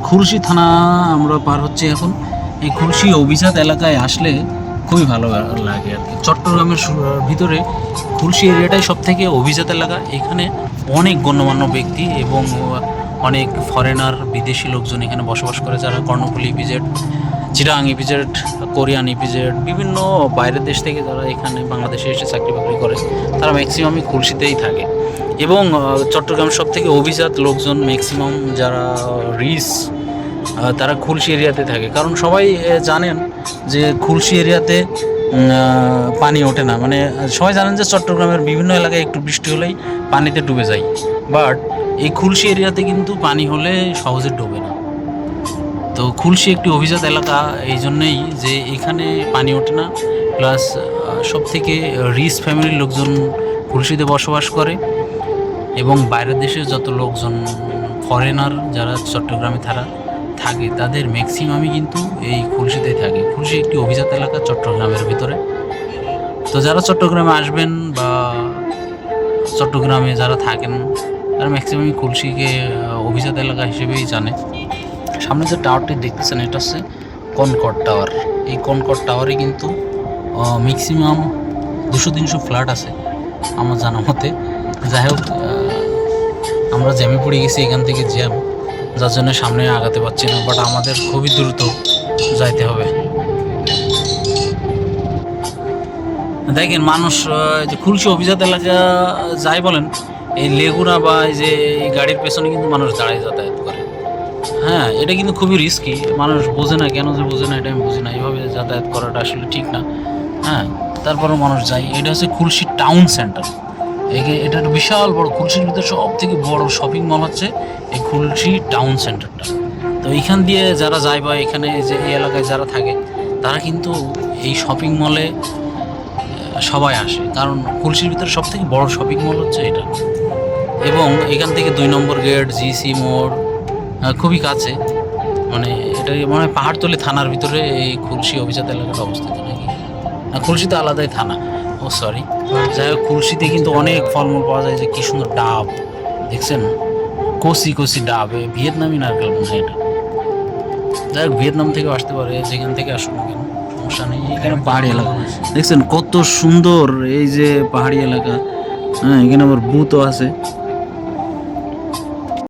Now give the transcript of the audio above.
খুলশী থানা আমরা পার হচ্ছি এখন। এই খুলশী অভিজাত এলাকায় আসলে খুবই ভালো লাগে আর কি। চট্টগ্রামের ভিতরে খুলশী এরিয়াটাই সব থেকে অভিজাত এলাকা। এখানে অনেক গণ্যমান্য ব্যক্তি এবং অনেক ফরেনার বিদেশি লোকজন এখানে বসবাস করে, যারা Karnaphuli EPZ, Chittagong EPZ, Korean EPZ, বিভিন্ন বাইরের দেশ থেকে যারা এখানে বাংলাদেশে এসে চাকরি বাকরি করে তারা ম্যাক্সিমামই খুলশীতেই থাকে। এবং চট্টগ্রামের সব থেকে অভিজাত লোকজন ম্যাক্সিমাম যারা রিস তারা খুলশী এরিয়াতে থাকে। কারণ সবাই জানেন যে খুলশী এরিয়াতে পানি ওঠে না, মানে সবাই জানেন যে চট্টগ্রামের বিভিন্ন এলাকায় একটু বৃষ্টি হলেই পানিতে ডুবে যায়, বাট এই খুলশী এরিয়াতে কিন্তু পানি হলে সহজে ডোবে না। তো খুলশী একটি অভিজাত এলাকা এই জন্যেই যে এখানে পানি ওঠে না, প্লাস সব থেকে রিচ ফ্যামিলির লোকজন খুলশীতে বসবাস করে। এবং বাইরের দেশের যত লোকজন ফরেনার যারা চট্টগ্রামে থাকে তাদের ম্যাক্সিমামই কিন্তু এই খুলশীতেই থাকে। খুলশী একটি অভিজাত এলাকা চট্টগ্রামের ভিতরে। তো যারা চট্টগ্রামে আসবেন বা চট্টগ্রামে যারা থাকেন তারা ম্যাক্সিমামই খুলশীকে অভিজাত এলাকা হিসেবেই জানে। সামনে যে টাওয়ারটি দেখতেছেন এটা হচ্ছে কনকর্ড টাওয়ার। এই কনকর্ড টাওয়ারে কিন্তু ম্যাক্সিমাম 200-300 ফ্ল্যাট আছে আমার জানা মতে। যাই হোক, আমরা জ্যামে পড়ে গেছি, এখান থেকে জ্যাম, যার জন্য সামনে আগাতে পারছি না, বাট আমাদের খুবই দ্রুত যাইতে হবে। দেখেন মানুষ যে খুলশী অভিজাত এলাকা যাই বলেন, এই লেগুনা বা এই যে এই গাড়ির পেছনে কিন্তু মানুষ দাঁড়িয়ে যাতায়াত করে। হ্যাঁ, এটা কিন্তু খুবই রিস্কি। মানুষ বোঝে না, কেন যে বোঝে না এটা আমি বুঝি না। এইভাবে যাতায়াত করাটা আসলে ঠিক না। হ্যাঁ, তারপরেও মানুষ যায়। এটা হচ্ছে খুলশী টাউন সেন্টার। এটা একটা বিশাল বড়, খুলশীর ভিতরে সব থেকে বড় শপিং মল হচ্ছে এই খুলশী টাউন সেন্টারটা। তো এইখান দিয়ে যারা যায় বা এখানে যে এই এলাকায় যারা থাকে তারা কিন্তু এই শপিং মলে সবাই আসে, কারণ খুলশীর ভিতরে সব থেকে বড় শপিং মল হচ্ছে এটা। এবং এখান থেকে 2 নম্বর গেট, জিসি মোড় খুবই কাছে। মানে এটা মানে পাহাড়তলী থানার ভিতরে এই খুলশী অভিজাত এলাকাটা অবস্থিত নাকি না, খুলশীতে আলাদাই থানা। ও সরি, যাই হোক, খুলশীতে কিন্তু অনেক ফলমূল পাওয়া যায়। যে কী সুন্দর ডাব দেখছেন, কচি কচি ডাব, ভিয়েতনামি নারকেল মনে হয় এটা। যাই হোক, ভিয়েতনাম থেকে আসতে পারে, যেখান থেকে আসুন না কেন সমস্যা নেই। এখানে পাহাড়ি এলাকা দেখছেন কত সুন্দর, এই যে পাহাড়ি এলাকা। হ্যাঁ, এখানে আবার বুথও আছে।